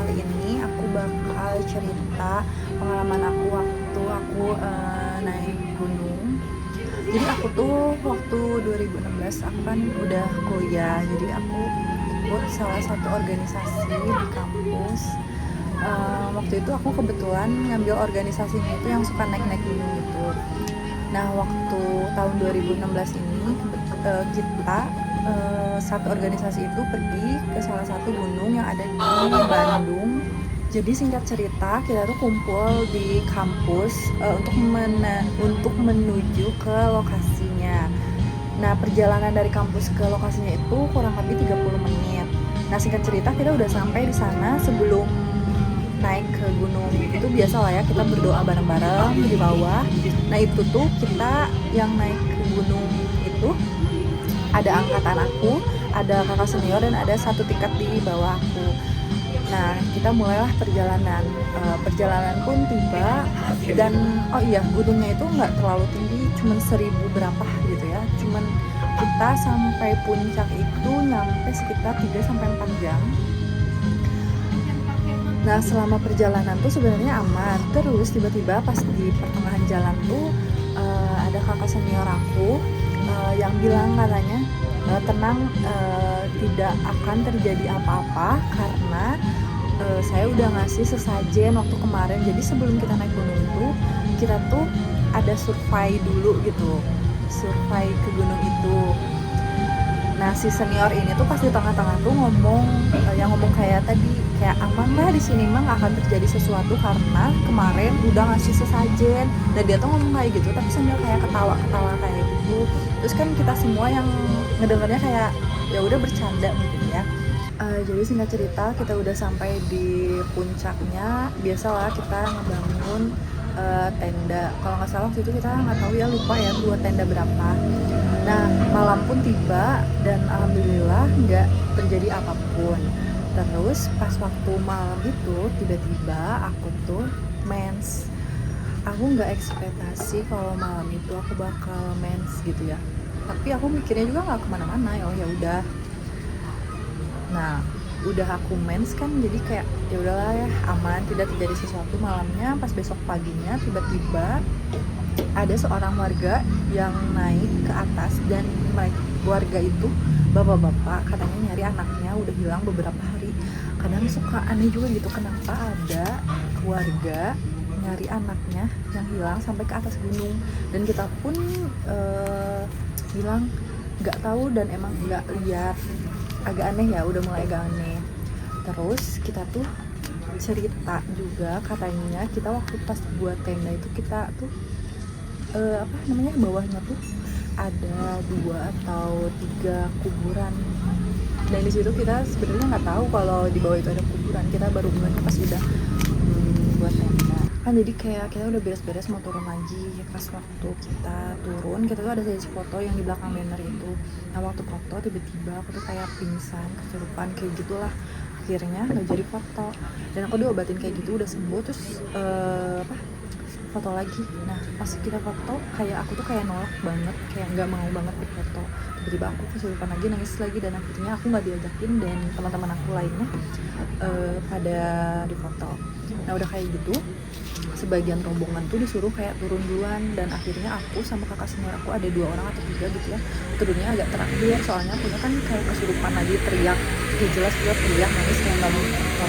kali ini aku bakal cerita pengalaman aku waktu aku naik gunung. Jadi aku tuh waktu 2016 aku kan udah kuliah, jadi aku ikut salah satu organisasi di kampus. Waktu itu aku kebetulan ngambil organisasinya itu yang suka naik-naik gunung gitu. Nah waktu tahun 2016 ini kita satu organisasi itu pergi ke salah satu gunung yang ada di Bandung. Jadi singkat cerita kita tuh kumpul di kampus untuk menuju ke lokasinya. Nah perjalanan dari kampus ke lokasinya itu kurang lebih 30 menit. Nah singkat cerita kita udah sampai di sana. Sebelum naik ke gunung itu biasa lah ya, kita berdoa bareng-bareng di bawah. Nah itu tuh kita yang naik ke gunung itu ada angkatan aku, ada kakak senior, dan ada satu tingkat di bawah aku. Nah kita mulailah perjalanan. Perjalanan pun tiba, dan oh iya, gunungnya itu nggak terlalu tinggi, cuman 1000 berapa gitu ya. Cuman kita sampai puncak itu nyampe sekitar 3-4 jam. Nah selama perjalanan tuh sebenarnya aman. Terus tiba-tiba pas di pertengahan jalan tuh ada kakak senior aku yang bilang katanya tenang, tidak akan terjadi apa-apa karena saya udah ngasih sesajen waktu kemarin. Jadi sebelum kita naik gunung itu kita tuh ada survei dulu gitu, survei ke gunung itu. Nah si senior ini tuh pas di tengah-tengah tuh ngomong yang ngomong kayak tadi, kayak aman lah di sini mah nggak akan terjadi sesuatu karena kemarin udah ngasih sesajen. Dan dia tuh ngomong kayak gitu tapi sambil kayak ketawa-ketawa kayak gitu. Terus kan kita semua yang ngedengernya kayak ya udah bercanda mungkin ya. Jadi singkat cerita kita udah sampai di puncaknya. Biasalah kita ngebangun tenda. Kalau nggak salah waktu itu kita nggak tahu ya, lupa ya buat tenda berapa. Nah malam pun tiba dan alhamdulillah nggak terjadi apapun. Terus pas waktu malam itu tiba-tiba aku tuh mens. Aku nggak ekspektasi kalau malam itu aku bakal mens gitu ya. Tapi aku mikirnya juga nggak kemana-mana ya. Oh ya udah. Nah udah aku mens kan, jadi kayak ya udahlah ya, aman, tidak terjadi sesuatu. Malamnya pas besok paginya tiba-tiba ada seorang warga yang naik ke atas, dan warga itu bapak-bapak, katanya nyari anaknya udah hilang beberapa hari. Kadang suka aneh juga gitu, kenapa ada warga nyari anaknya yang hilang sampai ke atas gunung. Dan kita pun bilang nggak tahu dan emang nggak lihat. Agak aneh ya, udah mulai agak aneh. Terus kita tuh cerita juga, katanya kita waktu pas buat tenda itu kita tuh bawahnya tuh ada 2 atau 3 kuburan. Dan di situ kita sebenarnya nggak tahu kalau di bawah itu ada kuburan. Kita baru ngehnya pas udah buat tenda kan. Jadi kayak kita udah beres-beres mau turun lagi. Pas waktu kita turun, kita tuh ada sesi foto yang di belakang banner itu. Nah waktu foto tiba-tiba aku tuh kayak pingsan, kesurupan kayak gitulah. Akhirnya nggak jadi foto, dan aku diobatin kayak gitu udah sembuh. Terus foto lagi. Nah pas kita foto kayak aku tuh kayak nolak banget, kayak nggak mau banget difoto. Tiba-tiba aku kesurupan lagi, nangis lagi, dan akhirnya aku nggak diajakin dan teman-teman aku lainnya pada difoto. Nah udah kayak gitu sebagian rombongan tuh disuruh kayak turun duluan, dan akhirnya aku sama kakak senior aku, ada 2 orang atau 3 gitu ya, turunnya agak terakhir. Soalnya aku kan kayak kesurupan lagi, teriak ya jelas juga, teriak nangis kayak nggak mau foto.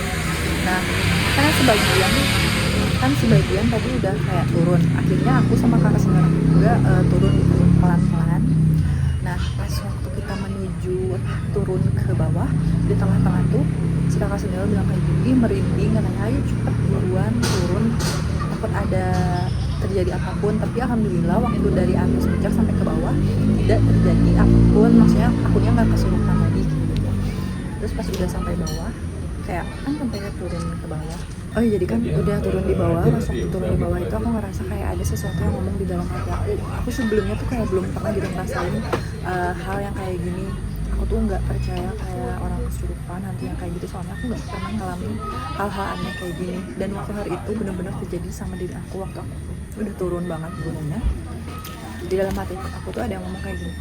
Nah sebagian tadi udah kayak turun. Akhirnya aku sama kakak senior aku juga turun gitu pelan-pelan. Nah pas waktu kita menuju turun ke bawah, di tengah-tengah tuh si kakak senior bilang kayak gini, merinding katanya, ayo cepet buruan turun, takut ada terjadi apapun. Tapi alhamdulillah waktu dari atas puncak sampai ke bawah tidak terjadi apapun, maksudnya akunya nggak kesurupan lagi gitu. Terus pas udah sampai bawah, kayak kan sampai turun ke bawah, oh iya, jadi kan udah turun di bawah. Pas waktu turun di bawah itu aku ngerasa kayak ada sesuatu yang ngomong di dalam hati aku. Aku sebelumnya tuh kayak belum pernah gitu ngerasain hal yang kayak gini. Aku tuh nggak percaya kayak orang kesurupan, hantu yang kayak gitu, soalnya aku nggak pernah ngalamin hal-hal aneh kayak gini. Dan waktu hari itu benar-benar terjadi sama diri aku waktu aku udah turun banget gunungnya. Di dalam hati aku tuh ada yang ngomong kayak gini,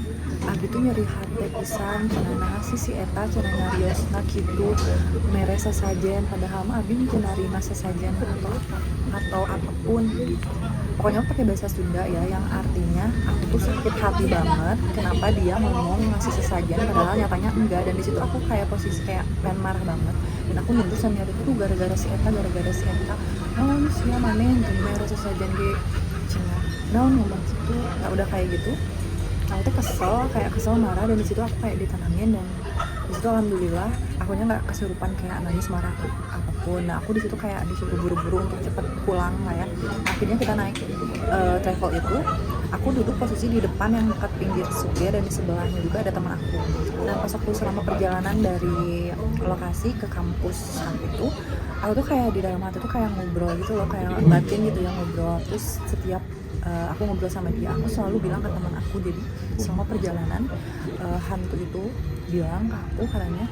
Abi tuh nyeri hati pisan cenah sih si eta cenah nyariosna kitu mere sasajen, padahal mah Abi mungkin narima sasajen atau apapun. Pokoknya pakai bahasa Sunda ya, yang artinya aku tuh sakit hati banget kenapa dia ngomong ngasih sesajen padahal nyatanya enggak. Dan di situ aku kayak posisi kayak pengen marah banget, dan aku nyentuh sama itu tuh gara-gara si eta naon sih ya maneh mere sesajen ge cenah naon ngomong gitu. Nah udah kayak gitu aku tuh kesel marah, dan di situ aku kayak ditenangin, dan di situ alhamdulillah akunya nggak kesurupan kayak nangis marah atau apapun. Nah aku di situ kayak disuruh buru-buru untuk cepet pulang lah ya. Akhirnya kita naik travel itu, aku duduk posisi di depan yang dekat pinggir supir, dan di sebelahnya juga ada teman aku. Nah pas aku selama perjalanan dari lokasi ke kampus saat itu, aku tuh kayak di dalam hati tuh kayak ngobrol gitu loh, kayak batin gitu ya ngobrol. Terus setiap aku ngobrol sama dia, aku selalu bilang ke teman aku, jadi selama perjalanan hantu itu bilang ke aku katanya,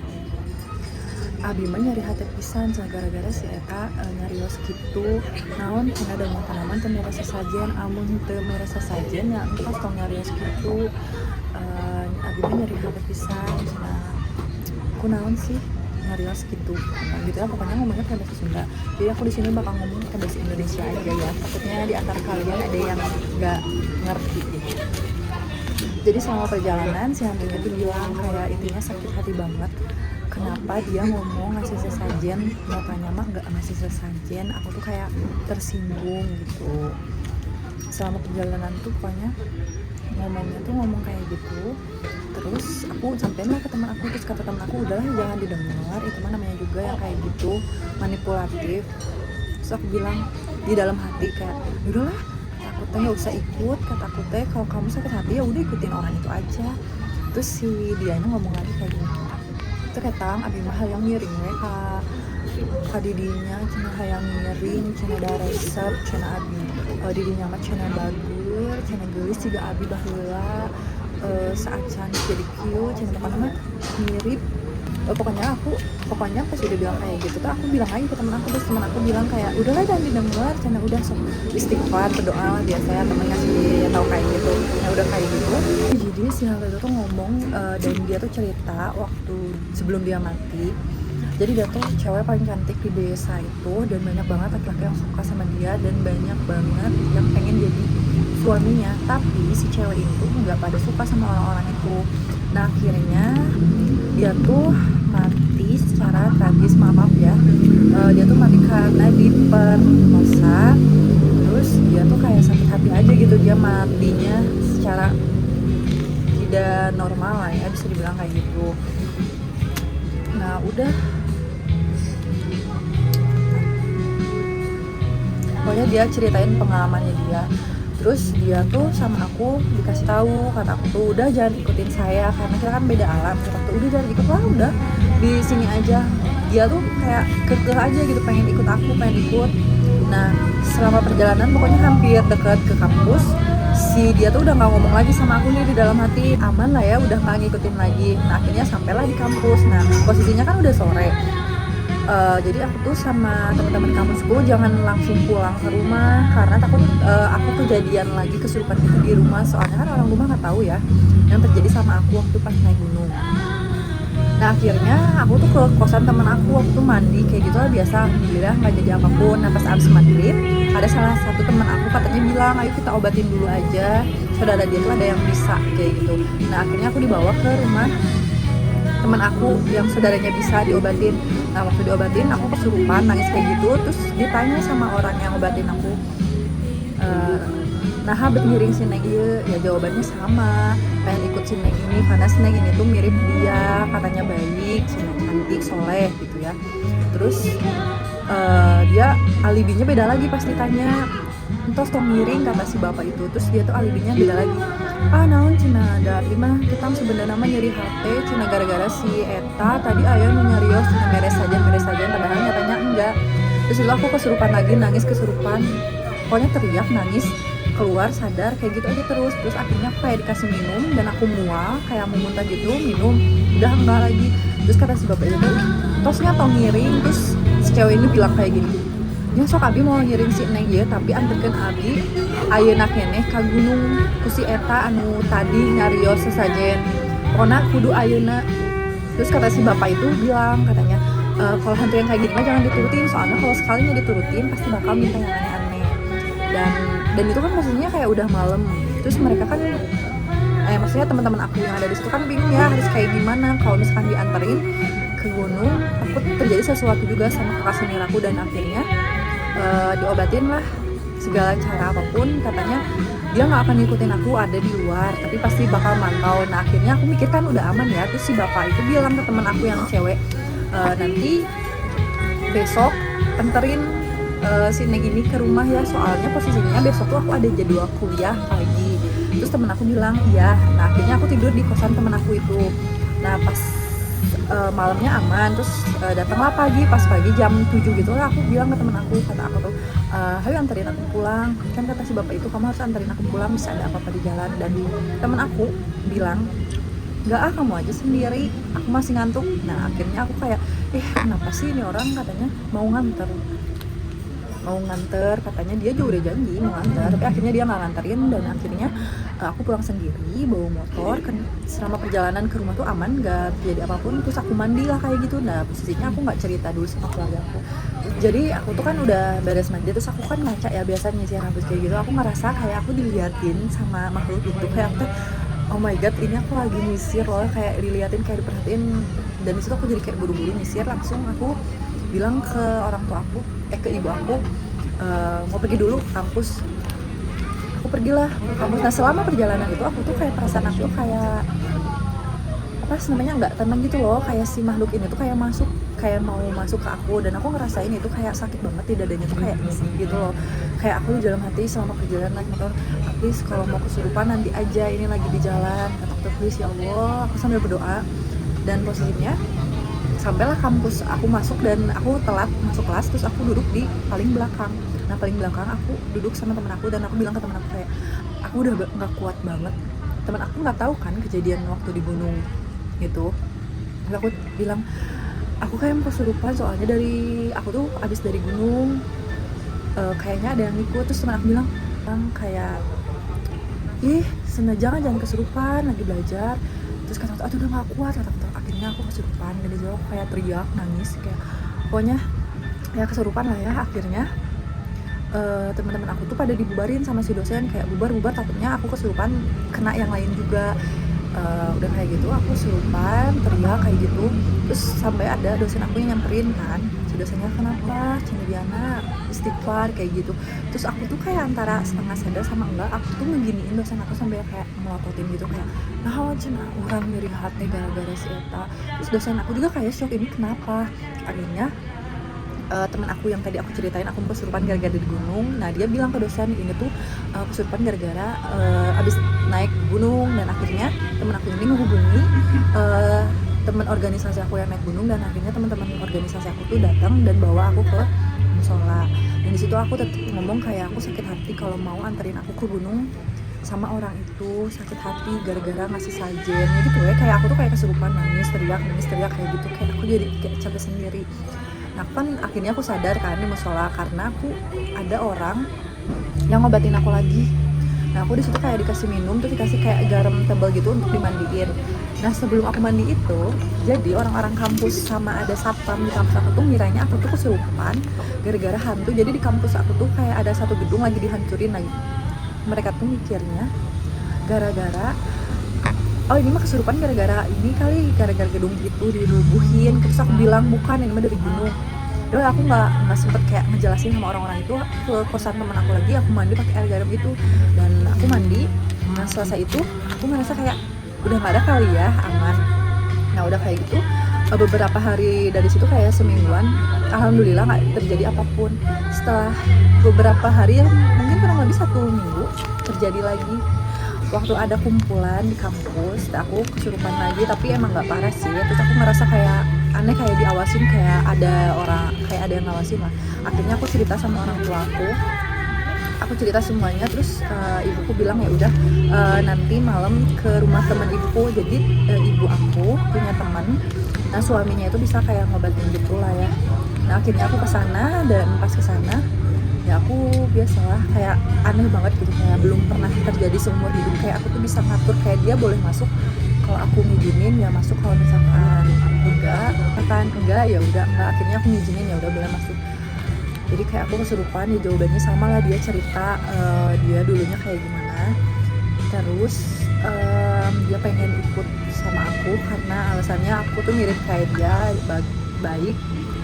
Abi mah nyari hati pisan gara-gara si eta nyarios gitu naon cenah da tanaman teu mere sasajen, amun teu mere sasajen ya engkos tong nyarios gitu. Abi mah nyari hati pisan cenah kunaon sih nyarios gitu. Nah, gitu ya pokoknya ngomongnya pakai bahasa Sunda. Jadi aku di sini bakal ngomong pakai bahasa Indonesia aja ya. Takutnya di antara kalian ada yang nggak ngerti gitu. Jadi selama perjalanan si hantunya tuh bilang kayak intinya sakit hati banget. Kenapa dia ngomong ngasih sesajen, nyatanya mah nggak ngasih sesajen. Aku tuh kayak tersinggung gitu. Selama perjalanan tuh pokoknya ngomongnya tuh ngomong kayak gitu. Terus aku sampein lah ke teman aku, terus kata teman aku udahlah jangan didengar, itu mah namanya juga yang kayak gitu manipulatif. Terus aku bilang di dalam hati kayak udahlah, kata aku teh nggak usah ikut, kata aku teh kalau kamu sakit hati ya udah ikutin orang itu aja. Terus si dianya ngomong lagi kayak gini, itu ketang abi mah yang ngiring we ka didinya cenah hayang ngiring cenah da resep cenah abi didinya mah cenah bagur cenah geulis juga abi baheula saacan jadi kieu cenah pokoknya mirip. Pokoknya pas udah bilang kayak gitu tuh aku bilang lagi ke temen aku, terus temen aku bilang kayak udahlah jangan didengar cenah udah istighfar berdoa lah biasa ya temen ngasih tahu kayak gitu. Nah udah kayak gitu jadi si hal itu tuh ngomong dan dia tuh cerita waktu sebelum dia mati. Jadi dia tuh cewek paling cantik di desa itu, dan banyak banget laki-laki yang suka sama dia, dan banyak banget yang pengen jadi suaminya. Tapi si cewek itu nggak pada suka sama orang-orang itu. Nah akhirnya dia tuh mati secara tragis, maaf ya. Dia tuh mati karena diperkosa. Terus dia tuh kayak sakit hati aja gitu, dia matinya secara tidak normal lah ya, bisa dibilang kayak gitu. Nah udah pokoknya dia ceritain pengalamannya dia. Terus dia tuh sama aku dikasih tahu, kata aku tuh udah jangan ikutin saya karena kita kan beda alam. Kata aku tuh udah jangan ikut lah, udah di sini aja. Dia tuh kayak kekeh aja gitu, pengen ikut aku, pengen ikut. Nah selama perjalanan pokoknya hampir deket ke kampus, si dia tuh udah nggak ngomong lagi sama aku nih, di dalam hati aman lah ya, udah nggak ngikutin lagi. Nah akhirnya sampailah di kampus. Nah posisinya kan udah sore. Jadi aku tuh sama teman-teman kampusku jangan langsung pulang ke rumah karena takut aku kejadian lagi kesurupan itu di rumah, soalnya kan orang rumah nggak tahu ya yang terjadi sama aku waktu pas naik gunung. Nah akhirnya aku tuh ke kosan teman aku waktu mandi kayak gitu lah biasa, alhamdulillah nggak jadi apapun. Nah pas abis maghrib ada salah satu teman aku katanya bilang ayo kita obatin dulu aja, saudara dia tuh ada yang bisa kayak gitu. Nah akhirnya aku dibawa ke rumah teman aku yang saudaranya bisa diobatin. Nah waktu diobatin aku kesurupan nangis kayak gitu, terus ditanya sama orang yang obatin aku, nah habis ngiring si Neng ya jawabannya sama, pengen ikut si Neng ini karena si Neng ini tuh mirip dia, katanya baik, si Neng cantik, soleh gitu ya. Terus dia alibinya beda lagi pas ditanya, entos tong ngiring kata si bapak itu. Terus dia tuh alibinya beda lagi, naon cina ada abi mah kita sebenarnya mah nyeri hati cina gara-gara si eta tadi aya nu nyarios cina beres saja padahal nyatanya enggak. Terus itu aku kesurupan lagi, nangis kesurupan, pokoknya teriak nangis keluar sadar kayak gitu aja terus. Terus akhirnya aku kayak dikasih minum dan aku mual kayak mau muntah gitu, minum udah enggak lagi. Terus kata si bapak itu tosnya tong ngiring. Terus si cewek ini bilang kayak gini, nya sok abi mau ngiring si neng ieu tapi anterkeun abi ayeuna keneh ka gunung ku si eta anu tadi nyarios sesajen pokona kudu ayeuna. Terus kata si bapak itu bilang katanya kalau hantu yang kayak gini mah jangan diturutin, soalnya kalau sekalinya diturutin pasti bakal minta yang aneh-aneh. Dan itu kan maksudnya kayak udah malam. Terus mereka kan maksudnya teman-teman aku yang ada di situ kan bingung ya harus kayak gimana kalau misalkan dianterin ke gunung. Aku terjadi sesuatu juga sama kakak senior aku dan akhirnya diobatin lah segala cara apapun. Katanya dia nggak akan ngikutin aku ada di luar tapi pasti bakal mantau. Nah akhirnya aku mikir kan udah aman ya. Terus si bapak itu bilang ke teman aku yang cewek, nanti besok anterin si Neng ini ke rumah ya, soalnya posisinya besok tuh aku ada jadwal kuliah pagi. Terus temen aku bilang iya. Nah akhirnya aku tidur di kosan temen aku itu. Nah pas malamnya aman. Terus datanglah pas pagi jam 7 gitu lah aku bilang ke temen aku, kata aku tuh ayo anterin aku pulang. Kan kata si bapak itu kamu harus anterin aku pulang, bisa ada apa-apa di jalan. Dan temen aku bilang enggak kamu aja sendiri, aku masih ngantuk. Nah akhirnya aku kayak kenapa sih ini orang katanya mau nganter, katanya dia juga udah janji mau nganter tapi akhirnya dia nggak nganterin. Dan akhirnya aku pulang sendiri bawa motor kan. Selama perjalanan ke rumah tuh aman, nggak terjadi apapun. Terus aku mandi lah kayak gitu. Nah posisinya aku nggak cerita dulu sama keluarga aku. Jadi aku tuh kan udah beres mandi, terus aku kan ngaca ya biasa nyisir rambut kayak gitu. Aku ngerasa kayak aku diliatin sama makhluk itu, kayak aku oh my god ini aku lagi nyisir loh, kayak diliatin, kayak diperhatiin. Dan disitu aku jadi kayak buru-buru nyisir. Langsung aku bilang ke orang tua aku, ke ibu aku, mau pergi dulu kampus. Aku pergilah ke kampus. Nah selama perjalanan itu aku tuh kayak perasaan aku kayak apa namanya nggak tenang gitu loh, kayak si makhluk ini tuh kayak mau masuk ke aku. Dan aku ngerasain itu kayak sakit banget di dadanya tuh kayak isi gitu loh. Kayak aku di dalam hati selama perjalanan naik motor, please kalau mau kesurupan nanti aja, ini lagi di jalan, kata aku please ya Allah. Aku sambil berdoa. Dan posisinya sampailah kampus, aku masuk dan aku telat masuk kelas. Terus aku duduk di paling belakang. Nah paling belakang aku duduk sama teman aku dan aku bilang ke teman aku kayak aku udah nggak kuat banget. Teman aku nggak tahu kan kejadian waktu di gunung itu. Terus aku bilang aku kayak mau kesurupan soalnya dari aku tuh abis dari gunung kayaknya ada yang ikut. Terus teman aku bilang kayak jangan kesurupan lagi belajar. Terus kata aku udah gak kuat, kata akhirnya aku kesurupan. Dan disitu aku kayak teriak nangis kayak pokoknya ya kesurupan lah ya. Akhirnya teman-teman aku tuh pada dibubarin sama si dosen, kayak bubar takutnya aku kesurupan kena yang lain juga. Udah kayak gitu aku kesurupan teriak kayak gitu. Terus sampai ada dosen aku yang nyamperin kan, si dosennya kenapa Diana istighfar kayak gitu. Terus aku tuh kayak antara setengah sadar sama enggak, aku tuh ngeginiin dosen aku sambil kayak melototin gitu kayak nah cina orang nyeri hati gara-gara si eta. Terus dosen aku juga kayak shock, ini kenapa. Akhirnya teman aku yang tadi aku ceritain aku kesurupan gara-gara di gunung. Nah dia bilang ke dosen ini tuh kesurupan gara-gara abis naik gunung. Dan akhirnya teman aku ini menghubungi teman organisasi aku yang naik gunung. Dan akhirnya teman-teman organisasi aku tuh datang dan bawa aku ke musola. Dan disitu aku tetap ngomong kayak aku sakit hati kalau mau anterin aku ke gunung sama orang itu, sakit hati gara-gara ngasih sajen gitu ya. Kayak aku tuh kayak kesurupan nangis teriak kayak gitu, kayak aku jadi kayak capek sendiri. Nah kan akhirnya aku sadar kan di musola karena aku ada orang yang ngobatin aku lagi. Nah aku di situ kayak dikasih minum, terus dikasih kayak garam tebal gitu untuk dimandiin. Nah sebelum aku mandi itu, jadi orang-orang kampus sama ada satpam di kampus aku tuh ngiranya aku tuh kesurupan gara-gara hantu. Jadi di kampus aku tuh kayak ada satu gedung lagi dihancurin lagi. Mereka tuh mikirnya gara-gara ini mah kesurupan gara-gara ini kali, gara-gara gedung itu dirubuhin. Terus aku bilang bukan, ini mah dari gunung. Terus aku nggak sempet kayak ngejelasin sama orang-orang itu. Ke kosan teman aku lagi, aku mandi pakai air garam itu. Dan aku mandi. Nah selesai itu aku ngerasa kayak udah nggak ada kali ya, aman. Nah udah kayak gitu beberapa hari dari situ kayak semingguan, alhamdulillah nggak terjadi apapun. Setelah beberapa hari yang mungkin kurang lebih 1 minggu terjadi lagi. Waktu ada kumpulan di kampus, aku kesurupan lagi, tapi emang nggak parah sih. Terus aku ngerasa kayak aneh, kayak diawasin, kayak ada orang, kayak ada yang ngawasin lah. Akhirnya aku cerita sama orang tua aku cerita semuanya. Terus ibuku bilang ya udah nanti malam ke rumah teman ibuku. Jadi ibu aku punya teman, nah suaminya itu bisa kayak ngobatin gitu lah ya. Nah akhirnya aku kesana, dan pas kesana ya aku biasalah kayak aneh banget gitu, kayak belum pernah terjadi seumur hidup kayak aku tuh bisa ngatur kayak dia boleh masuk kalau aku ngizinin ya masuk, kalau misalkan enggak ya udah enggak, akhirnya aku ngizinin ya udah boleh masuk. Jadi kayak aku kesurupan ya, jawabannya sama lah, dia cerita dia dulunya kayak gimana, terus dia pengen ikut sama aku karena alasannya aku tuh mirip kayak dia, baik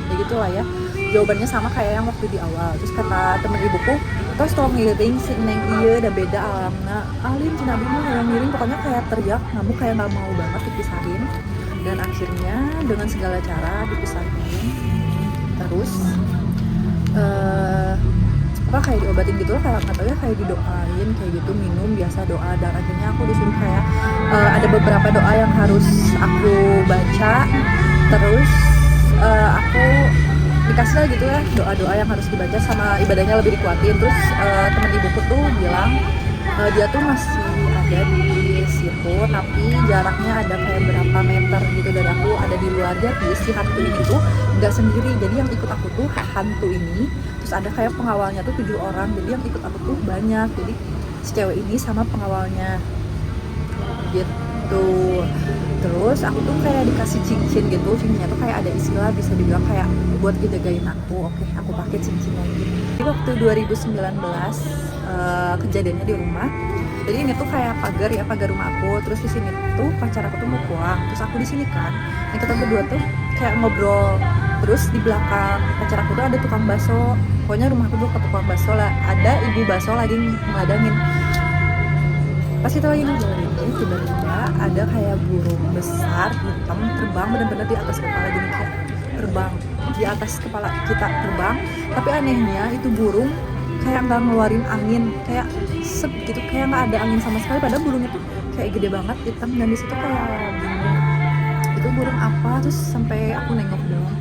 ya gitu lah ya. Jawabannya sama kayak yang waktu di awal. Terus kata temen ibuku, terus tolong ngiring si neng iya udah beda alamna alin cina bima yang ngiring, pokoknya kayak teriak ngamuk kayak nggak mau banget dipisahin. Dan akhirnya dengan segala cara dipisahin. Terus apa kayak diobatin gitu lah, kayak nggak tahu ya, kayak didoain kayak gitu, minum biasa doa. Dan akhirnya aku disuruh kayak ada beberapa doa yang harus aku baca, terus aku dikasih lah gitu ya doa-doa yang harus dibaca sama ibadahnya lebih dikuatin. Terus teman ibuku tuh bilang dia tuh masih ada di situ, tapi jaraknya ada kayak berapa meter gitu dari aku, ada di luar. Jadi si hantu ini tuh nggak sendiri, jadi yang ikut aku tuh hantu ini, terus ada kayak pengawalnya tuh 7 orang, jadi yang ikut aku tuh banyak. Jadi si cewek ini sama pengawalnya gitu. Terus aku tuh kayak dikasih cincin gitu, cincinnya tuh kayak ada istilah bisa dibilang kayak buat ngejagain aku. Oke, aku pakai cincinnya gitu. Jadi waktu 2019 kejadiannya di rumah. Jadi ini tuh kayak pagar rumah aku. Terus di sini tuh pacar aku tuh mau pulang, terus aku di sini kan. Nah kita berdua tuh kayak ngobrol. Terus di belakang pacar aku tuh ada tukang bakso. Pokoknya rumah aku tuh ke tukang bakso lah. Ada ibu bakso lagi ngeladangin. Pas kita lagi ngobrol ini, tiba-tiba ada kayak burung besar hitam terbang benar-benar di atas kepala gini, kayak terbang di atas kepala kita terbang. Tapi anehnya itu burung kayak nggak ngeluarin angin, kayak sep gitu, kayak nggak ada angin sama sekali. Padahal burungnya tuh kayak gede banget hitam, dan di situ kayak bingung itu burung apa. Terus sampai aku nengok doang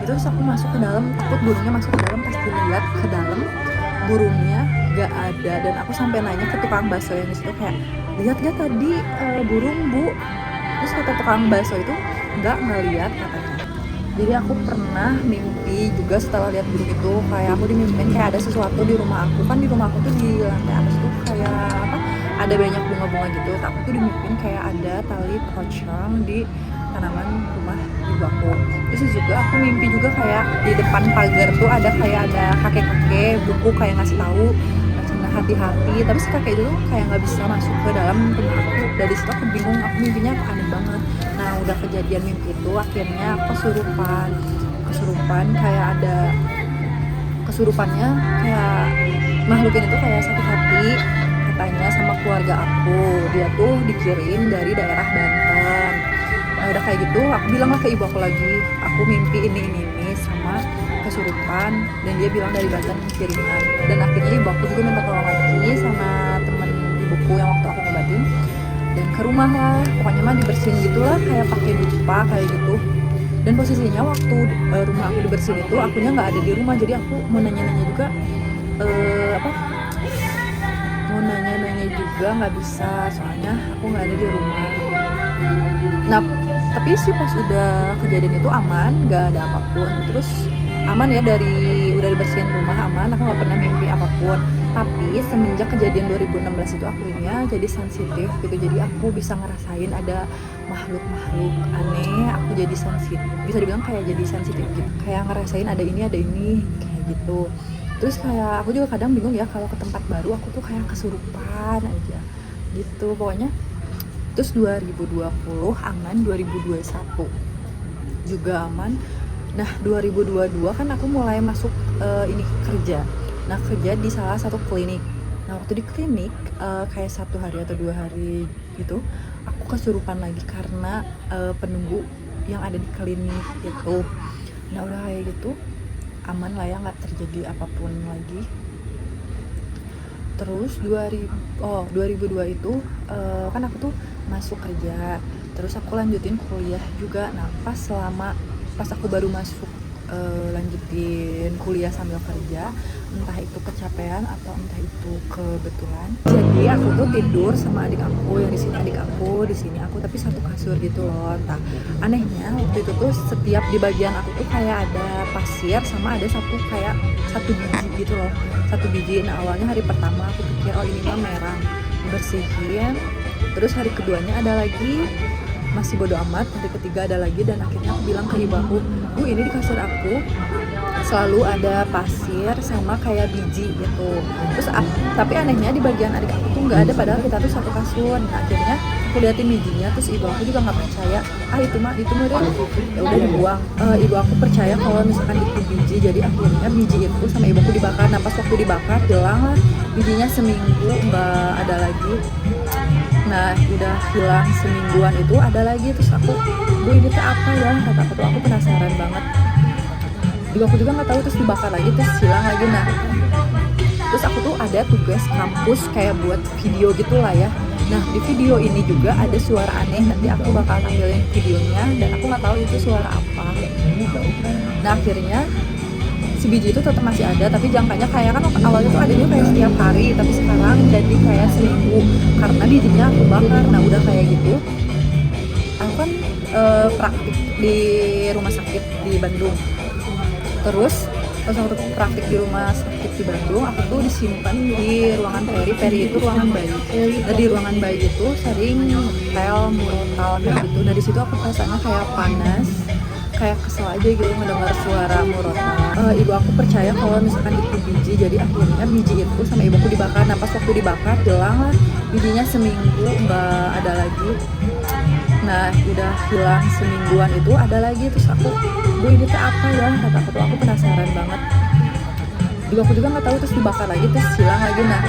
itu, terus aku masuk ke dalam, takut burungnya masuk ke dalam. Pas dilihat ke dalam burungnya gak ada, dan aku sampai nanya ke tukang bakso yang di situ kayak, lihat gak tadi burung bu? Terus kata tukang bakso itu nggak lihat katanya. Jadi aku pernah mimpi juga setelah lihat burung itu, kayak aku dimimpin kayak ada sesuatu di rumah aku. Kan di rumah aku tuh di lantai atas tuh kayak apa, ada banyak bunga-bunga gitu. Aku tuh dimimpin kayak ada tali pocong di tanaman rumah ibu aku. Terus juga aku mimpi juga kayak di depan pagar tuh ada kayak ada kakek-kakek buku kayak ngasih tahu hati-hati, tapi si kakek itu kayak nggak bisa masuk ke dalam rumah aku. Dari situ aku bingung, aku mimpinya aneh banget. Nah udah kejadian mimpi itu, akhirnya aku kesurupan kayak ada kesurupannya kayak makhluk ini tuh kayak sakit hati katanya sama keluarga aku. Dia tuh dikirim dari daerah Banten. Nah udah kayak gitu aku bilang lah ke ibu aku lagi, aku mimpi ini sama kesurupan, dan dia bilang dari Banten kiriman. Dan akhirnya ibu aku juga minta tolong lagi sama temen ibuku yang waktu aku ngobatin, dan ke rumah lah, pokoknya mah dibersihin gitulah kayak pakai dupa kayak gitu. Dan posisinya waktu rumah aku dibersihin itu akunya nggak ada di rumah, jadi aku mau nanya-nanya juga mau nanya-nanya juga nggak bisa, soalnya aku nggak ada di rumah. Nah tapi sih pas udah kejadian itu aman, nggak ada apapun. Terus aman ya, udah dibersihin rumah aman, aku nggak pernah mimpi apapun. Tapi semenjak kejadian 2016 itu akunya jadi sensitif gitu, jadi aku bisa ngerasain ada makhluk aneh. Aku jadi sensitif, bisa dibilang kayak jadi sensitif gitu, kayak ngerasain ada ini kayak gitu. Terus kayak aku juga kadang bingung ya kalau ke tempat baru, aku tuh kayak kesurupan aja gitu pokoknya. Terus 2020 aman, 2021 juga aman. Nah 2022 kan aku mulai masuk ini kerja. Nah kerja di salah satu klinik. Nah waktu di klinik kayak 1 hari atau 2 hari gitu, aku kesurupan lagi karena penunggu yang ada di klinik gitu. Nah udah kayak gitu aman lah ya, nggak terjadi apapun lagi. Terus 2002 itu kan aku tuh masuk kerja, terus aku lanjutin kuliah juga. Nah pas aku baru masuk lanjutin kuliah sambil kerja, entah itu kecapean atau entah itu kebetulan. Jadi aku tuh tidur sama adik aku, yang di sini adik aku, di sini aku, tapi satu kasur gitu loh. Entah anehnya waktu itu tuh setiap di bagian aku tuh kayak ada pasir sama ada satu biji gitu loh, satu biji. Nah awalnya hari pertama aku pikir oh ini mah merah, bersihin. Terus hari keduanya ada lagi, masih bodo amat. Hari ketiga ada lagi, dan akhirnya aku bilang ke ibu aku, Bu ini di kasur aku selalu ada pasir sama kayak biji gitu. Terus tapi anehnya di bagian adik aku tuh nggak ada, padahal kita tuh satu kasur. Nah akhirnya aku liatin bijinya, terus ibu aku juga nggak percaya, itu mah deh, ya udah dibuang. Ibu aku percaya kalau misalkan itu biji, jadi akhirnya biji itu sama ibu aku dibakar. Nah pas waktu dibakar hilang lah bijinya, seminggu nggak ada lagi. Nah udah hilang semingguan itu ada lagi. Terus aku, Bu ini tuh apa ya, kata aku tuh, aku penasaran banget. Ibu aku juga nggak tahu, terus dibakar lagi, terus hilang lagi. Nah terus aku tuh ada tugas kampus kayak buat video gitulah ya. Nah di video ini juga ada suara aneh, nanti aku bakal tampilin videonya, dan aku nggak tahu itu suara apa. Nah akhirnya si biji itu tetap masih ada, tapi jangkanya kayak kan awalnya tuh adanya kayak setiap hari, tapi sekarang jadi kayak seminggu karena bijinya aku bakar. Nah udah kayak gitu, aku kan praktik di rumah sakit di Bandung. Terus pas waktu praktik di rumah sakit di Bandung, aku tuh disimpan di ruangan peri itu ruangan bayi. Nah di ruangan bayi itu sering ngetel murotal kayak gitu. Nah di situ aku perasaannya kayak panas, kayak kesel aja gitu mendengar suara murotal. Ibu aku percaya kalau misalkan itu biji, jadi akhirnya biji itu sama ibu aku dibakar. Nah pas waktu dibakar hilang lah bijinya, seminggu nggak ada lagi. Nah udah hilang semingguan itu ada lagi. Terus aku, Bu ini tuh apa ya, kata aku tuh, aku penasaran banget. Ibu aku juga nggak tahu, terus dibakar lagi, terus hilang lagi. Nah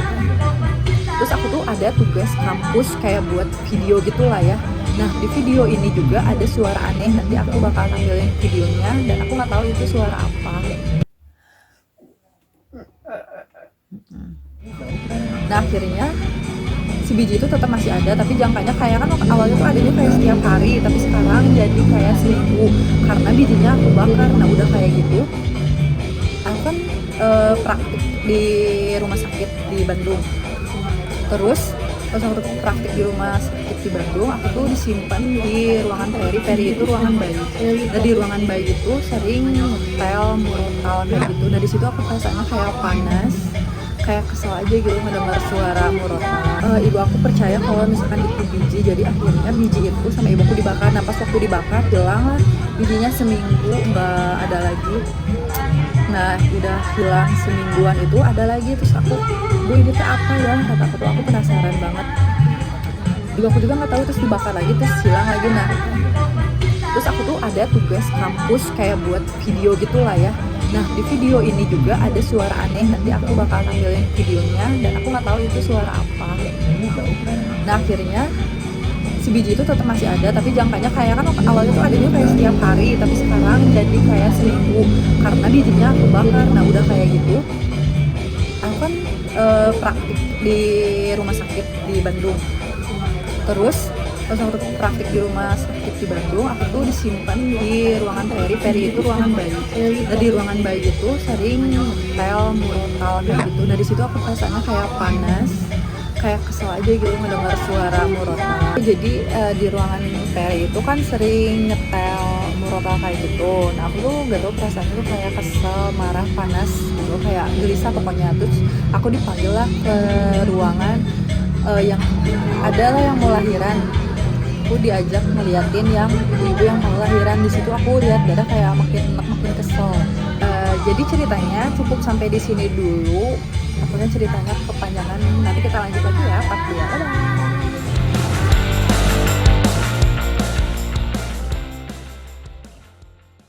terus aku tuh ada tugas kampus kayak buat video gitulah ya. Nah di video ini juga ada suara aneh, nanti aku bakal tampilin videonya, dan aku nggak tahu itu suara apa. Nah akhirnya si biji itu tetap masih ada, tapi jangkanya kayak kan awalnya tuh adanya kayak setiap hari, tapi sekarang jadi kayak seminggu karena bijinya aku bakar. Nah udah kayak gitu, aku kan praktik di rumah sakit di Bandung. Terus pas waktu praktik di rumah sakit di Bandung, aku tuh disimpan di ruangan peri itu ruangan bayi. Nah di ruangan bayi itu sering ngetel murotal kayak gitu. Nah di situ aku perasaannya kayak panas, kayak kesel aja gitu mendengar suara murotal. Ibu aku percaya kalau misalkan itu biji, jadi akhirnya biji itu sama ibu aku dibakar. Nah pas waktu dibakar hilang lah bijinya, seminggu nggak ada lagi. Nah udah hilang semingguan itu ada lagi. Terus aku, Bu ini tuh apa ya, kata aku tuh, aku penasaran banget. Ibu aku juga nggak tahu, terus dibakar lagi, terus hilang lagi. Nah terus aku tuh ada tugas kampus kayak buat video gitulah ya. Nah di video ini juga ada suara aneh, nanti aku bakal tampilin videonya, dan aku nggak tahu itu suara apa. Nah akhirnya si biji itu tetap masih ada, tapi jangkanya kayak kan awalnya tuh adanya kayak setiap hari, tapi sekarang jadi kayak seminggu karena bijinya aku bakar. Nah udah kayak gitu, aku kan praktik di rumah sakit di Bandung. Terus pas waktu praktik di rumah sakit di Bandung, aku tuh disimpan di ruangan peri itu ruangan bayi. Nah di ruangan bayi itu sering ngetel murotal kayak gitu. Nah di situ aku perasaannya kayak panas, kayak kesel aja gitu mendengar suara murotal. Jadi di ruangan peri itu kan sering nyetel murotal kayak gitu. Nah aku tuh gak tau, perasaannya tuh kayak kesel, marah, panas gitu, kayak gelisah pokoknya. Terus aku dipanggil lah ke ruangan yang adalah yang mau lahiran. Aku diajak ngeliatin yang ibu yang mau lahiran. Di situ aku lihat darah kayak makin kesel. Jadi ceritanya cukup sampai di sini dulu. Akhirnya ceritanya kepanjangan, nanti kita lanjut lagi ya part 2. Dadah.